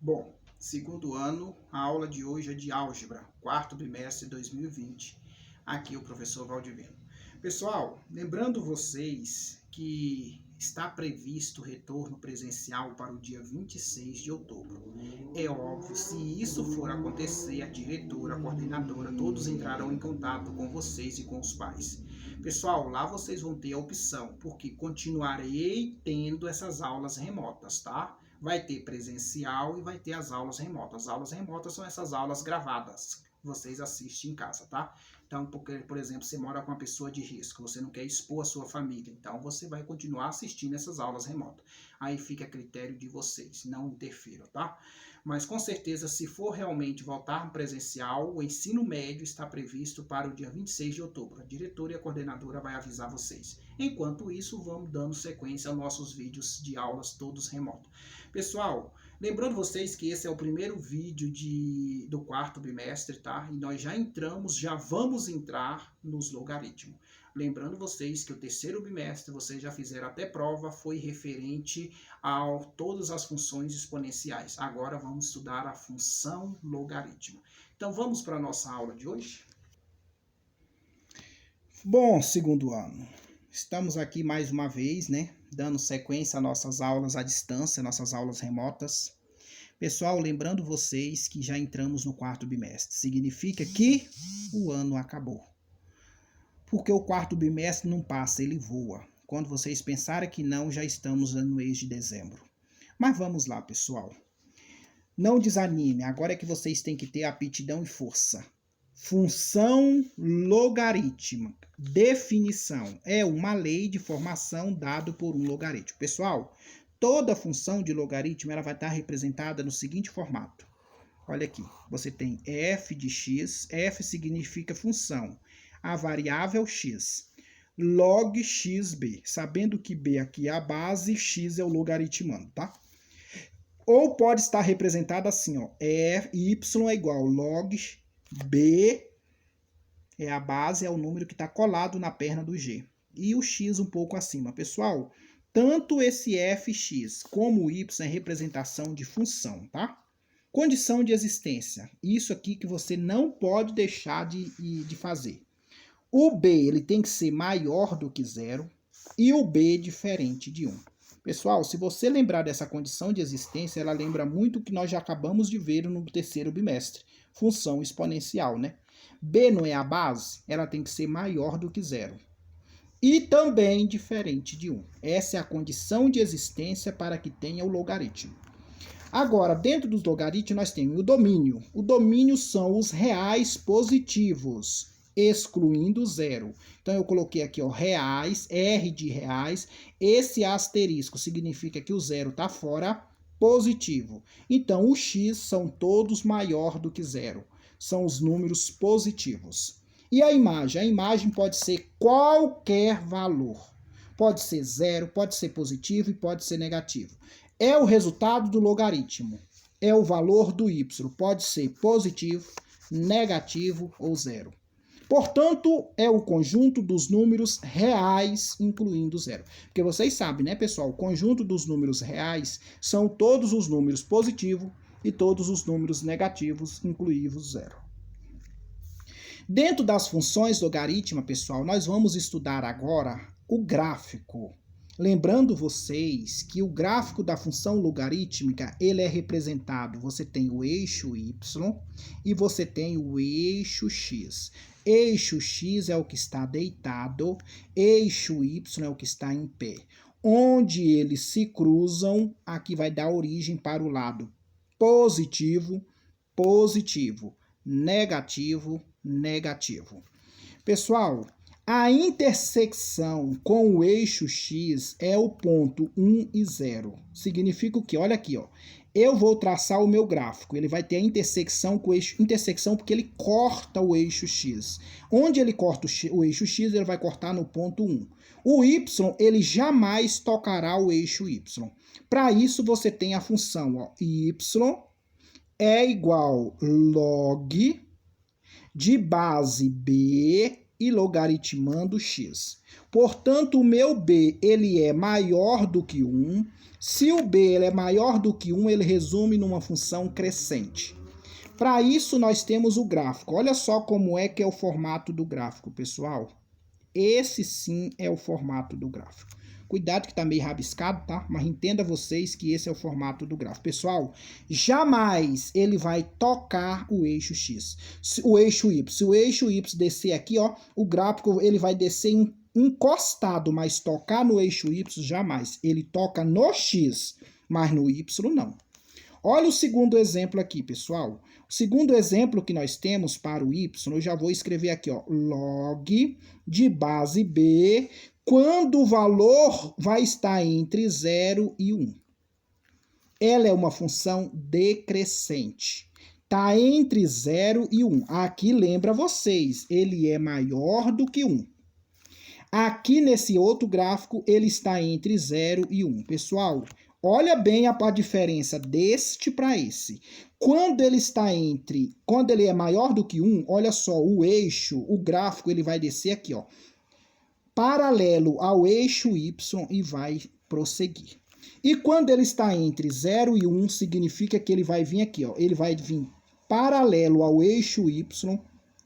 Bom, segundo ano, a aula de hoje é de álgebra, quarto bimestre de 2020. Aqui o professor Valdivino. Pessoal, lembrando vocês que está previsto o retorno presencial para o dia 26 de outubro. É óbvio, se isso for acontecer, a diretora, a coordenadora, todos entrarão em contato com vocês e com os pais. Pessoal, lá vocês vão ter a opção, porque continuarei tendo essas aulas remotas, tá? Vai ter presencial e vai ter as aulas remotas. As aulas remotas são essas aulas gravadas. Vocês assistem em casa, tá? Então, porque, por exemplo, você mora com uma pessoa de risco, você não quer expor a sua família, então você vai continuar assistindo essas aulas remotas. Aí fica a critério de vocês, não interfiram, tá? Mas com certeza, se for realmente voltar presencial, o ensino médio está previsto para o dia 26 de outubro. A diretora e a coordenadora vai avisar vocês. Enquanto isso, vamos dando sequência aos nossos vídeos de aulas todos remotos. Pessoal, lembrando vocês que esse é o primeiro vídeo do quarto bimestre, tá? E nós já vamos entrar nos logaritmos. Lembrando vocês que o terceiro bimestre, vocês já fizeram até prova, foi referente a todas as funções exponenciais. Agora vamos estudar a função logaritmo. Então vamos para a nossa aula de hoje? Bom, segundo ano, estamos aqui mais uma vez, né? Dando sequência às nossas aulas à distância, nossas aulas remotas. Pessoal, lembrando vocês que já entramos no quarto bimestre. Significa que o ano acabou. Porque o quarto bimestre não passa, ele voa. Quando vocês pensarem que não, já estamos no mês de dezembro. Mas vamos lá, pessoal. Não desanime, agora é que vocês têm que ter aptidão e força. Função logarítmica. Definição. É uma lei de formação dada por um logaritmo. Pessoal, toda função de logaritmo ela vai estar representada no seguinte formato. Olha aqui, você tem f de x, f significa função, a variável x, log xb, sabendo que b aqui é a base, x é o logaritmando, tá? Ou pode estar representada assim, ó, y é igual log b, é a base, é o número que está colado na perna do g, e o x um pouco acima. Pessoal, tanto esse fx como o y é representação de função, tá? Condição de existência. Isso aqui que você não pode deixar de fazer. O b ele tem que ser maior do que 0 e o b diferente de 1. Pessoal, se você lembrar dessa condição de existência, ela lembra muito o que nós já acabamos de ver no terceiro bimestre. Função exponencial, né? B não é a base? Ela tem que ser maior do que 0. E também diferente de 1. Essa é a condição de existência para que tenha o logaritmo. Agora, dentro dos logaritmos, nós temos o domínio. O domínio são os reais positivos, excluindo zero. Então, eu coloquei aqui, ó, reais, R de reais. Esse asterisco significa que o zero está fora, positivo. Então, o x são todos maior do que zero. São os números positivos. E a imagem? A imagem pode ser qualquer valor. Pode ser zero, pode ser positivo e pode ser negativo. É o resultado do logaritmo. É o valor do y. Pode ser positivo, negativo ou zero. Portanto, é o conjunto dos números reais, incluindo zero. Porque vocês sabem, né, pessoal? O conjunto dos números reais são todos os números positivos e todos os números negativos, incluindo zero. Dentro das funções logarítmicas, pessoal, nós vamos estudar agora o gráfico. Lembrando vocês que o gráfico da função logarítmica, ele é representado, você tem o eixo y e você tem o eixo x. Eixo x é o que está deitado, eixo y é o que está em pé. Onde eles se cruzam, aqui vai dar origem para o lado positivo, positivo, negativo, negativo. Pessoal, a intersecção com o eixo x é o ponto 1 e 0. Significa o quê? Olha aqui, ó. Eu vou traçar o meu gráfico. Ele vai ter a intersecção com o eixo... Intersecção porque ele corta o eixo x. Onde ele corta o eixo x, ele vai cortar no ponto 1. O y, ele jamais tocará o eixo y. Para isso, você tem a função, ó, y é igual log de base b e logaritmando x. Portanto, o meu b ele é maior do que 1. Se o b ele é maior do que 1, ele resume numa função crescente. Para isso, nós temos o gráfico. Olha só como é que é o formato do gráfico, pessoal. Esse sim é o formato do gráfico. Cuidado que está meio rabiscado, tá? Mas entenda vocês que esse é o formato do gráfico. Pessoal, jamais ele vai tocar o eixo X, o eixo Y. Se o eixo Y descer aqui, ó, o gráfico ele vai descer encostado, mas tocar no eixo Y jamais. Ele toca no X, mas no Y não. Olha o segundo exemplo aqui, pessoal. O segundo exemplo que nós temos para o y, eu já vou escrever aqui, ó, log de base b, quando o valor vai estar entre 0 e 1. Ela é uma função decrescente. Está entre 0 e 1. Aqui, lembra vocês, ele é maior do que 1. Aqui, nesse outro gráfico, ele está entre 0 e 1. Pessoal, olha bem a diferença deste para esse. Quando ele é maior do que 1, olha só, o eixo, o gráfico, ele vai descer aqui, ó, paralelo ao eixo Y e vai prosseguir. E quando ele está entre 0 e 1, significa que ele vai vir aqui, ó, ele vai vir paralelo ao eixo Y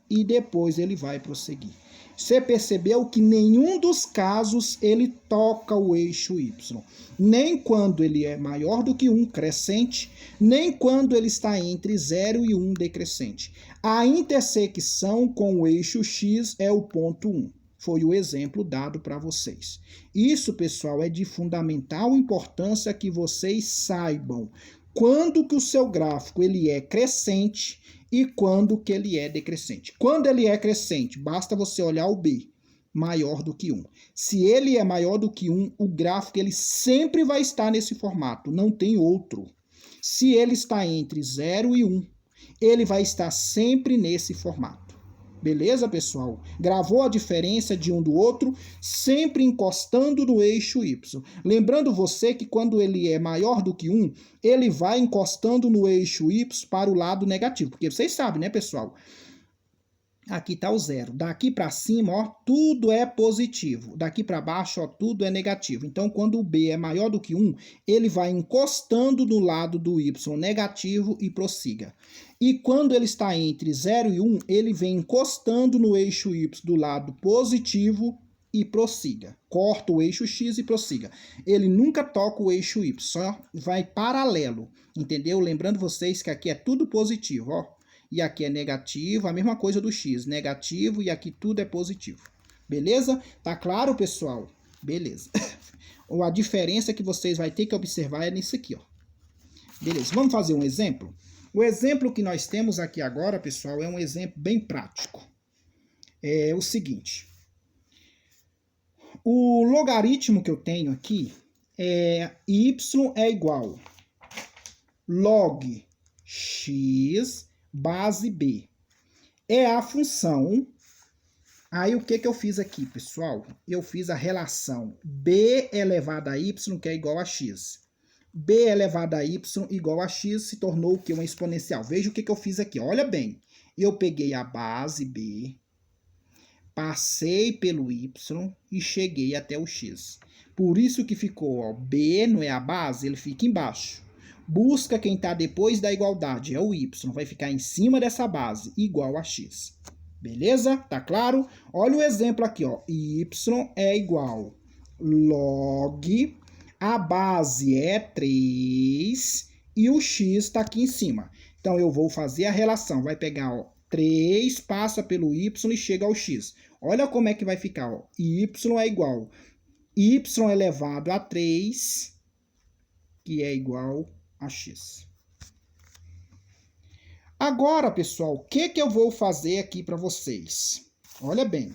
e depois ele vai prosseguir. Você percebeu que nenhum dos casos ele toca o eixo Y. Nem quando ele é maior do que 1, crescente, nem quando ele está entre 0 e 1, decrescente. A intersecção com o eixo X é o ponto 1. Foi o exemplo dado para vocês. Isso, pessoal, é de fundamental importância que vocês saibam quando que o seu gráfico ele é crescente e quando que ele é decrescente. Quando ele é crescente, basta você olhar o B, maior do que 1. Se ele é maior do que 1, o gráfico ele sempre vai estar nesse formato, não tem outro. Se ele está entre 0 e 1, ele vai estar sempre nesse formato. Beleza, pessoal? Gravou a diferença de um do outro, sempre encostando no eixo Y. Lembrando você que quando ele é maior do que 1, ele vai encostando no eixo Y para o lado negativo. Porque vocês sabem, né, pessoal? Aqui está o 0. Daqui para cima, ó, tudo é positivo. Daqui para baixo, ó, tudo é negativo. Então, quando o B é maior do que 1, ele vai encostando no lado do Y negativo e prossiga. E quando ele está entre 0 e 1, ele vem encostando no eixo Y do lado positivo e prossiga. Corta o eixo X e prossiga. Ele nunca toca o eixo Y, só vai paralelo. Entendeu? Lembrando vocês que aqui é tudo positivo, ó. E aqui é negativo, a mesma coisa do X, negativo, e aqui tudo é positivo. Beleza? Tá claro, pessoal? Beleza. A diferença que vocês vão ter que observar é nisso aqui, ó. Beleza, vamos fazer um exemplo? O exemplo que nós temos aqui agora, pessoal, é um exemplo bem prático. É o seguinte. O logaritmo que eu tenho aqui é y é igual log x base b. É a função. Aí o que eu fiz aqui, pessoal? Eu fiz a relação b elevado a y, que é igual a x. B elevado a y igual a x se tornou o que? Uma exponencial. Veja o que eu fiz aqui. Olha bem. Eu peguei a base b, passei pelo y e cheguei até o x. Por isso que ficou, ó, b não é a base, ele fica embaixo. Busca quem está depois da igualdade, é o y, vai ficar em cima dessa base, igual a x. Beleza? Tá claro? Olha o exemplo aqui, ó. Y é igual log, a base é 3 e o x está aqui em cima. Então, eu vou fazer a relação, vai pegar, ó, 3, passa pelo y e chega ao x. Olha como é que vai ficar, ó. Y é igual y elevado a 3, que é igual a x. Agora, pessoal, o que eu vou fazer aqui para vocês? Olha bem.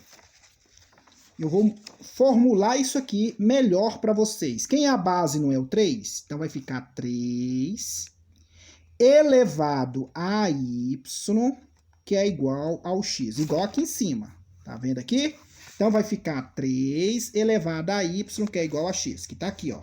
Eu vou formular isso aqui melhor para vocês. Quem é a base não é o 3? Então, vai ficar 3 elevado a y, que é igual ao x. Igual aqui em cima. Tá vendo aqui? Então, vai ficar 3 elevado a y, que é igual a x. Que tá aqui, ó.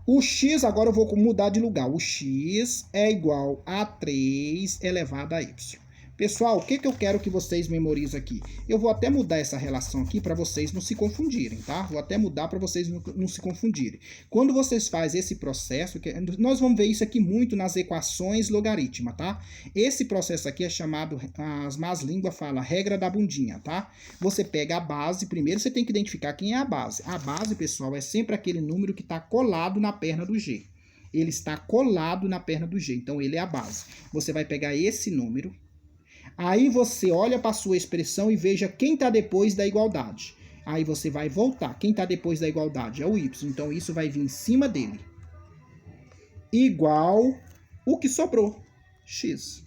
O x, agora eu vou mudar de lugar. O x é igual a 3 elevado a y. Pessoal, o que eu quero que vocês memorizem aqui? Eu vou até mudar essa relação aqui para vocês não se confundirem, tá? Vou até mudar para vocês não se confundirem. Quando vocês fazem esse processo, nós vamos ver isso aqui muito nas equações logarítmicas, tá? Esse processo aqui é chamado, as más línguas falam, regra da bundinha, tá? Você pega a base, primeiro você tem que identificar quem é a base. A base, pessoal, é sempre aquele número que está colado na perna do G. Ele está colado na perna do G, então ele é a base. Você vai pegar esse número. Aí você olha para a sua expressão e veja quem está depois da igualdade. Aí você vai voltar. Quem está depois da igualdade é o y. Então isso vai vir em cima dele. Igual o que sobrou, x.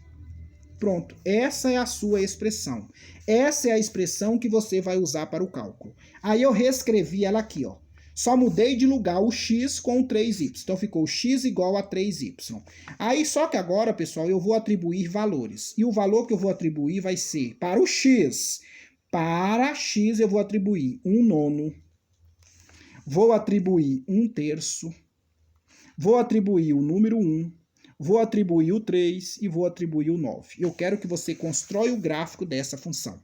Pronto. Essa é a sua expressão. Essa é a expressão que você vai usar para o cálculo. Aí eu reescrevi ela aqui, ó. Só mudei de lugar o x com o 3y. Então ficou x igual a 3y. Aí, só que agora, pessoal, eu vou atribuir valores. E o valor que eu vou atribuir vai ser para o x. Para x eu vou atribuir 1/9. Vou atribuir 1/3. Vou atribuir o número 1. Vou atribuir o 3 e vou atribuir o 9. Eu quero que você constrói o gráfico dessa função.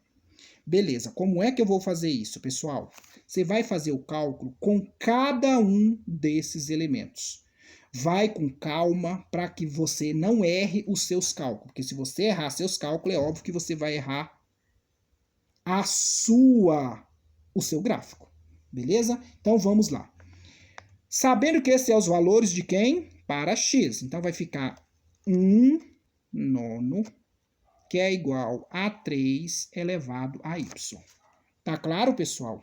Beleza, como é que eu vou fazer isso, pessoal? Você vai fazer o cálculo com cada um desses elementos. Vai com calma para que você não erre os seus cálculos. Porque se você errar seus cálculos, é óbvio que você vai errar o seu gráfico. Beleza? Então vamos lá. Sabendo que esses são os valores de quem? Para x. Então vai ficar 1/9, que é igual a 3 elevado a y. Tá claro, pessoal?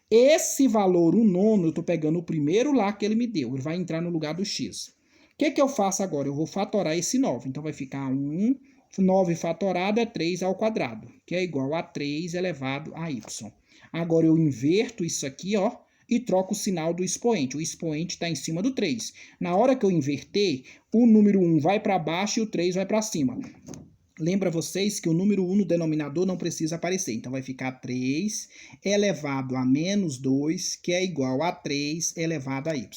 Esse valor, 1/9, eu estou pegando o primeiro lá que ele me deu. Ele vai entrar no lugar do x. O que eu faço agora? Eu vou fatorar esse 9. Então vai ficar 9 fatorado é 3 ao quadrado, que é igual a 3 elevado a y. Agora eu inverto isso aqui, ó, e troco o sinal do expoente. O expoente está em cima do 3. Na hora que eu inverter, o número 1 vai para baixo e o 3 vai para cima. Lembra vocês que o número 1 no denominador não precisa aparecer. Então vai ficar 3 elevado a menos 2, que é igual a 3 elevado a y.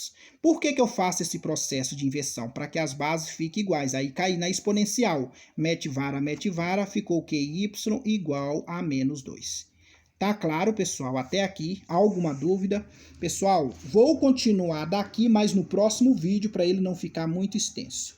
Por que eu faço esse processo de inversão? Para que as bases fiquem iguais. Aí cai na exponencial. Mete vara, ficou o que? Y igual a menos 2. Tá claro, pessoal? Até aqui. Alguma dúvida? Pessoal, vou continuar daqui, mas no próximo vídeo para ele não ficar muito extenso.